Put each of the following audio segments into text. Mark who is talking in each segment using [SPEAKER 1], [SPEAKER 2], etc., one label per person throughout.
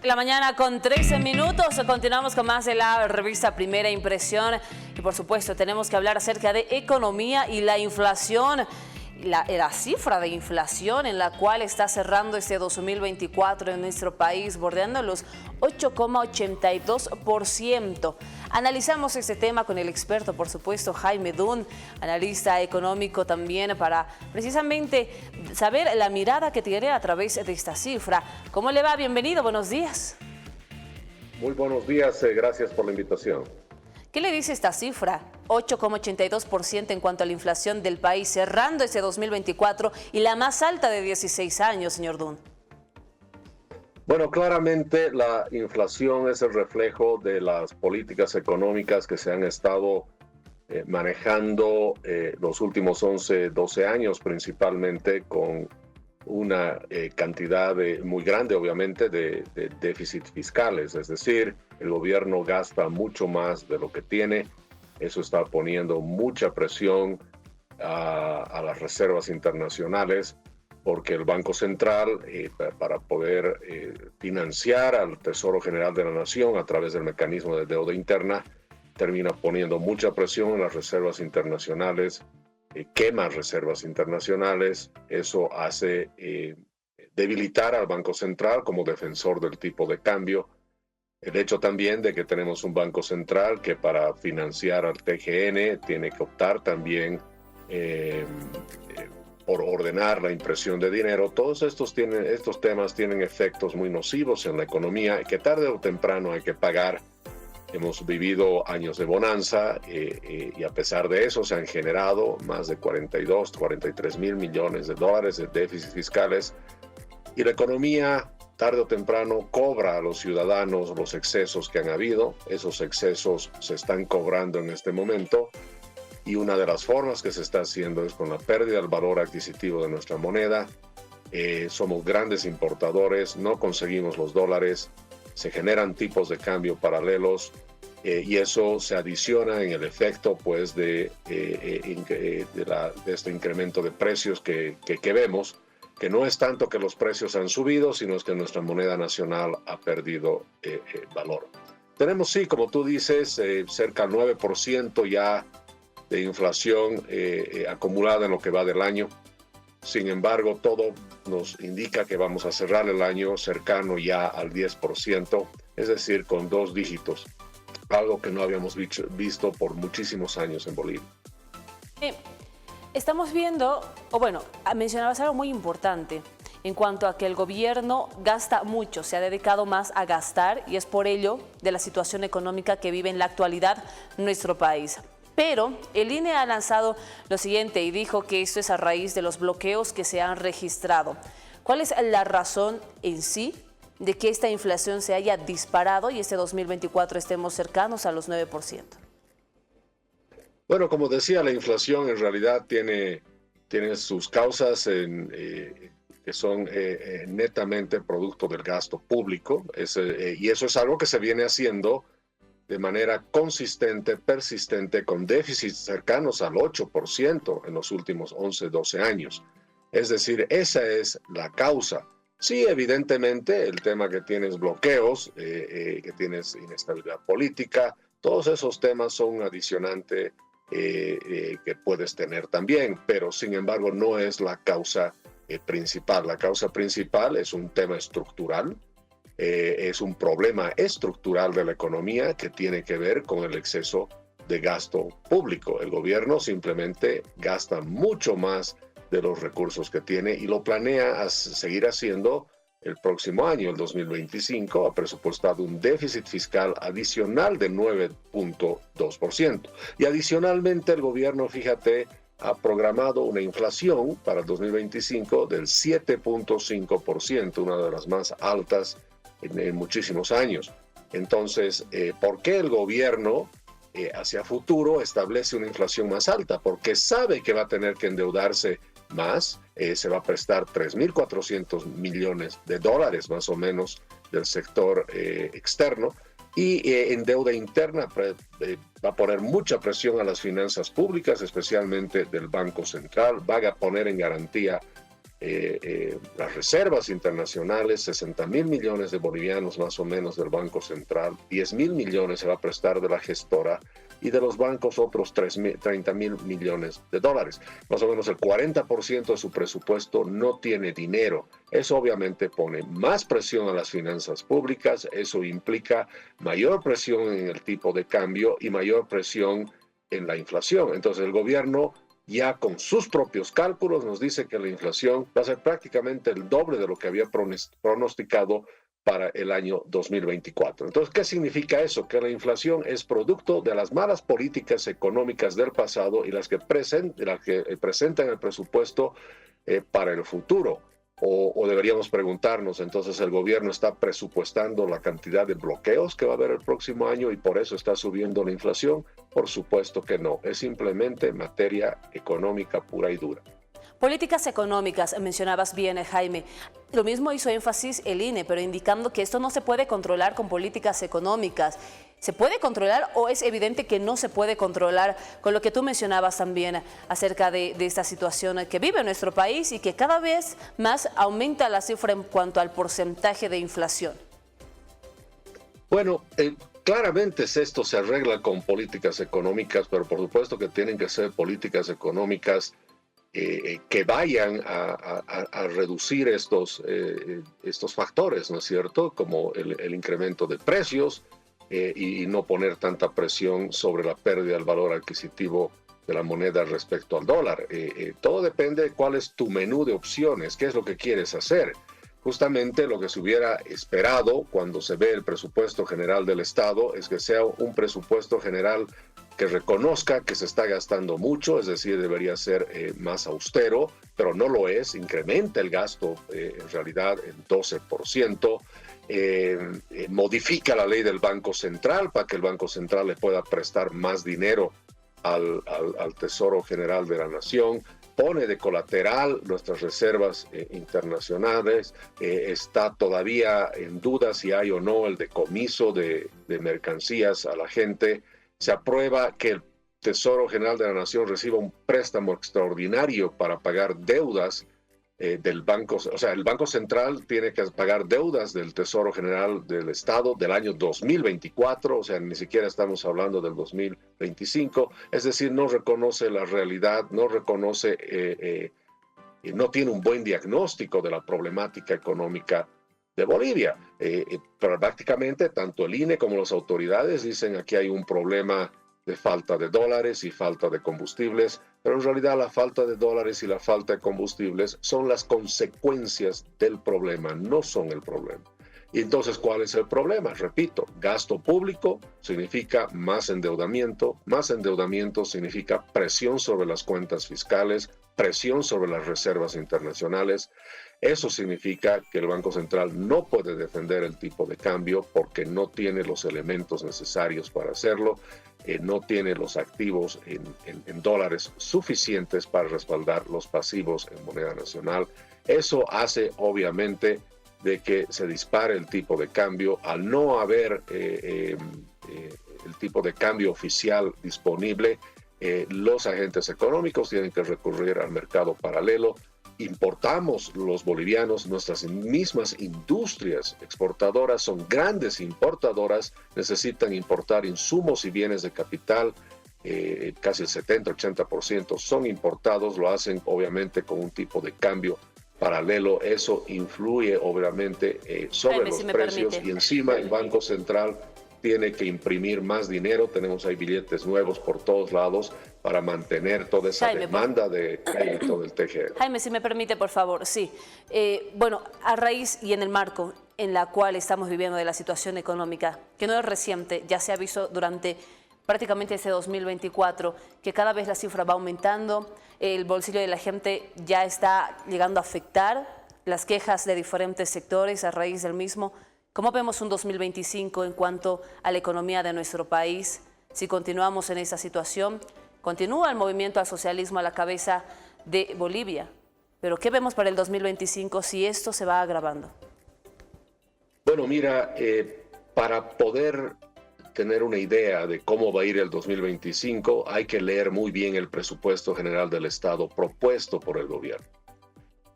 [SPEAKER 1] La mañana con 13 minutos, continuamos con más de la revista Primera Impresión y por supuesto tenemos que hablar acerca de economía y la inflación. La cifra de inflación en la cual está cerrando este 2024 en nuestro país, bordeando los 8,82%. Analizamos este tema con el experto, por supuesto, Jaime Dunn, analista económico también, para precisamente saber la mirada que tiene a través de esta cifra. ¿Cómo le va? Bienvenido, buenos días.
[SPEAKER 2] Muy buenos días, gracias por la invitación.
[SPEAKER 1] ¿Qué le dice esta cifra? 8,82% en cuanto a la inflación del país, cerrando ese 2024 y la más alta de 16 años, señor Dunn.
[SPEAKER 2] Bueno, claramente la inflación es el reflejo de las políticas económicas que se han estado manejando los últimos 11, 12 años, principalmente con una cantidad muy grande, obviamente, de déficit fiscales. Es decir, el gobierno gasta mucho más de lo que tiene. Eso está poniendo mucha presión a las reservas internacionales, porque el Banco Central, para poder financiar al Tesoro General de la Nación a través del mecanismo de deuda interna, termina poniendo mucha presión en las reservas internacionales, quema reservas internacionales. Eso hace debilitar al Banco Central como defensor del tipo de cambio. El hecho también de que tenemos un Banco Central que para financiar al TGN tiene que optar también por ordenar la impresión de dinero. Todos estos temas tienen efectos muy nocivos en la economía que tarde o temprano hay que pagar. Hemos vivido años de bonanza y a pesar de eso se han generado más de 43 mil millones de dólares de déficits fiscales, y la economía tarde o temprano cobra a los ciudadanos los excesos que han habido. Esos excesos se están cobrando en este momento, y una de las formas que se está haciendo es con la pérdida del valor adquisitivo de nuestra moneda. Somos grandes importadores, no conseguimos los dólares, se generan tipos de cambio paralelos, y eso se adiciona en el efecto pues de este incremento de precios que vemos, que no es tanto que los precios han subido, sino es que nuestra moneda nacional ha perdido valor. Tenemos, sí, como tú dices, cerca del 9% ya de inflación acumulada en lo que va del año. Sin embargo, todo nos indica que vamos a cerrar el año cercano ya al 10%, es decir, con 2 dígitos, algo que no habíamos visto por muchísimos años en Bolivia.
[SPEAKER 1] Estamos viendo, mencionabas algo muy importante en cuanto a que el gobierno gasta mucho, se ha dedicado más a gastar, y es por ello de la situación económica que vive en la actualidad nuestro país. Pero el INE ha lanzado lo siguiente y dijo que esto es a raíz de los bloqueos que se han registrado. ¿Cuál es la razón en sí de que esta inflación se haya disparado y este 2024 estemos cercanos a los 9%?
[SPEAKER 2] Bueno, como decía, la inflación en realidad tiene sus causas que son netamente producto del gasto público, y eso es algo que se viene haciendo de manera consistente, persistente, con déficits cercanos al 8% en los últimos 11, 12 años. Es decir, esa es la causa. Sí, evidentemente, el tema que tienes bloqueos, que tienes inestabilidad política, todos esos temas son un adicionante que puedes tener también, pero sin embargo no es la causa principal. La causa principal es un tema estructural. Es un problema estructural de la economía que tiene que ver con el exceso de gasto público. El gobierno simplemente gasta mucho más de los recursos que tiene y lo planea seguir haciendo el próximo año, el 2025. Ha presupuestado un déficit fiscal adicional de 9.2%. Y adicionalmente el gobierno, fíjate, ha programado una inflación para el 2025 del 7.5%, una de las más altas en muchísimos años. Entonces, ¿por qué el gobierno hacia futuro establece una inflación más alta? Porque sabe que va a tener que endeudarse más. Se va a prestar 3.400 millones de dólares más o menos del sector externo, y en deuda interna va a poner mucha presión a las finanzas públicas, especialmente del Banco Central. Va a poner en garantía las reservas internacionales, 60.000 millones de bolivianos más o menos del Banco Central, 10.000 millones se va a prestar de la gestora y de los bancos otros 30.000 millones de dólares. Más o menos el 40% de su presupuesto no tiene dinero. Eso obviamente pone más presión a las finanzas públicas, eso implica mayor presión en el tipo de cambio y mayor presión en la inflación. Entonces el gobierno ya con sus propios cálculos nos dice que la inflación va a ser prácticamente el doble de lo que había pronosticado para el año 2024. Entonces, ¿qué significa eso? Que la inflación es producto de las malas políticas económicas del pasado y las que presentan el presupuesto para el futuro. O deberíamos preguntarnos, entonces, ¿el gobierno está presupuestando la cantidad de bloqueos que va a haber el próximo año y por eso está subiendo la inflación? Por supuesto que no, es simplemente materia económica pura y dura.
[SPEAKER 1] Políticas económicas, mencionabas bien, Jaime. Lo mismo hizo énfasis el INE, pero indicando que esto no se puede controlar con políticas económicas. ¿Se puede controlar o es evidente que no se puede controlar con lo que tú mencionabas también acerca de esta situación que vive nuestro país y que cada vez más aumenta la cifra en cuanto al porcentaje de inflación?
[SPEAKER 2] Bueno, claramente esto se arregla con políticas económicas, pero por supuesto que tienen que ser políticas económicas que vayan a reducir estos factores, ¿no es cierto? Como el incremento de precios y no poner tanta presión sobre la pérdida del valor adquisitivo de la moneda respecto al dólar. Todo depende de cuál es tu menú de opciones, qué es lo que quieres hacer. Justamente lo que se hubiera esperado cuando se ve el presupuesto general del Estado es que sea un presupuesto general que reconozca que se está gastando mucho, es decir, debería ser más austero, pero no lo es, incrementa el gasto en realidad en 12%, modifica la ley del Banco Central para que el Banco Central le pueda prestar más dinero al Tesoro General de la Nación, pone de colateral nuestras reservas internacionales, está todavía en duda si hay o no el decomiso de mercancías a la gente, se aprueba que el Tesoro General de la Nación reciba un préstamo extraordinario para pagar deudas del Banco, o sea, el Banco Central tiene que pagar deudas del Tesoro General del Estado del año 2024, o sea, ni siquiera estamos hablando del 2025, es decir, no reconoce la realidad, no reconoce, no tiene un buen diagnóstico de la problemática económica de Bolivia. Pero prácticamente tanto el INE como las autoridades dicen aquí hay un problema de falta de dólares y falta de combustibles, pero en realidad la falta de dólares y la falta de combustibles son las consecuencias del problema, no son el problema. Y entonces, ¿cuál es el problema? Repito, gasto público significa más endeudamiento significa presión sobre las cuentas fiscales, presión sobre las reservas internacionales. Eso significa que el Banco Central no puede defender el tipo de cambio porque no tiene los elementos necesarios para hacerlo, no tiene los activos en dólares suficientes para respaldar los pasivos en moneda nacional. Eso hace, obviamente, de que se dispare el tipo de cambio. Al no haber el tipo de cambio oficial disponible, los agentes económicos tienen que recurrir al mercado paralelo. Importamos los bolivianos, nuestras mismas industrias exportadoras son grandes importadoras, necesitan importar insumos y bienes de capital, casi el 70-80% son importados, lo hacen obviamente con un tipo de cambio paralelo, eso influye obviamente sobre los precios y encima el Banco Central tiene que imprimir más dinero, tenemos ahí billetes nuevos por todos lados para mantener toda esa demanda de crédito del TGR.
[SPEAKER 1] Jaime, si me permite, por favor, sí. Bueno, a raíz y en el marco en la cual estamos viviendo de la situación económica, que no es reciente, ya se ha visto durante prácticamente este 2024, que cada vez la cifra va aumentando, el bolsillo de la gente ya está llegando a afectar, las quejas de diferentes sectores a raíz del mismo. ¿Cómo vemos un 2025 en cuanto a la economía de nuestro país? Si continuamos en esa situación, continúa el movimiento al socialismo a la cabeza de Bolivia. Pero ¿qué vemos para el 2025 si esto se va agravando?
[SPEAKER 2] Bueno, mira, para poder tener una idea de cómo va a ir el 2025, hay que leer muy bien el presupuesto general del Estado propuesto por el gobierno.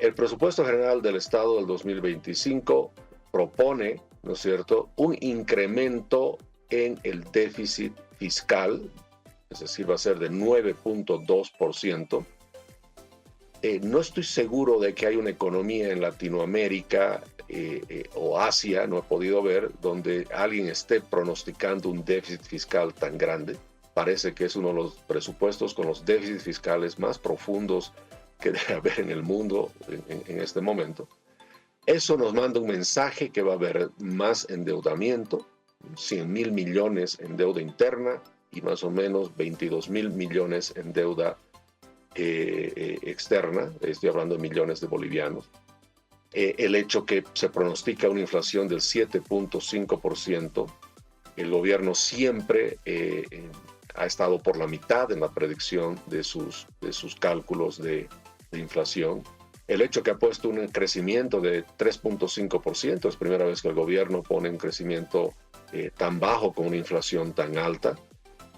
[SPEAKER 2] El presupuesto general del Estado del 2025 propone, ¿no es cierto?, un incremento en el déficit fiscal, es decir, va a ser de 9.2%. No estoy seguro de que hay una economía en Latinoamérica o Asia, no he podido ver, donde alguien esté pronosticando un déficit fiscal tan grande. Parece que es uno de los presupuestos con los déficits fiscales más profundos que debe haber en el mundo en este momento. Eso nos manda un mensaje que va a haber más endeudamiento, 100.000 millones en deuda interna y más o menos 22.000 millones en deuda externa, estoy hablando de millones de bolivianos. El hecho que se pronostica una inflación del 7.5%, el gobierno siempre ha estado por la mitad en la predicción de sus cálculos de inflación. El hecho que ha puesto un crecimiento de 3.5%, es primera vez que el gobierno pone un crecimiento tan bajo con una inflación tan alta.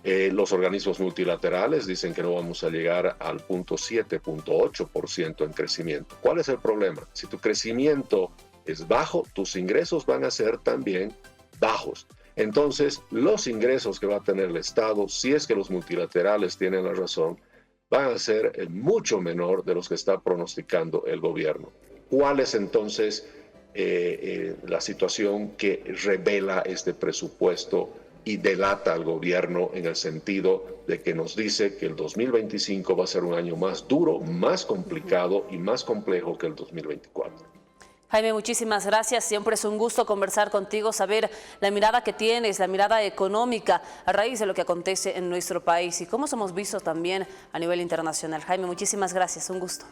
[SPEAKER 2] Los organismos multilaterales dicen que no vamos a llegar al 7.8% en crecimiento. ¿Cuál es el problema? Si tu crecimiento es bajo, tus ingresos van a ser también bajos. Entonces, los ingresos que va a tener el Estado, si es que los multilaterales tienen la razón, van a ser mucho menor de los que está pronosticando el gobierno. ¿Cuál es entonces la situación que revela este presupuesto y delata al gobierno en el sentido de que nos dice que el 2025 va a ser un año más duro, más complicado y más complejo que el 2024?
[SPEAKER 1] Jaime, muchísimas gracias. Siempre es un gusto conversar contigo, saber la mirada que tienes, la mirada económica a raíz de lo que acontece en nuestro país y cómo somos vistos también a nivel internacional. Jaime, muchísimas gracias. Un gusto.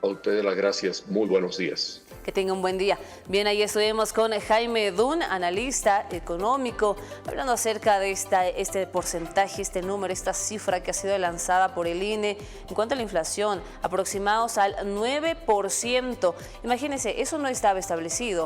[SPEAKER 2] A ustedes las gracias. Muy buenos días.
[SPEAKER 1] Que tenga un buen día. Bien, ahí estuvimos con Jaime Dun, analista económico, hablando acerca de este porcentaje, este número, esta cifra que ha sido lanzada por el INE en cuanto a la inflación, aproximados al 9%. Imagínense, eso no estaba establecido.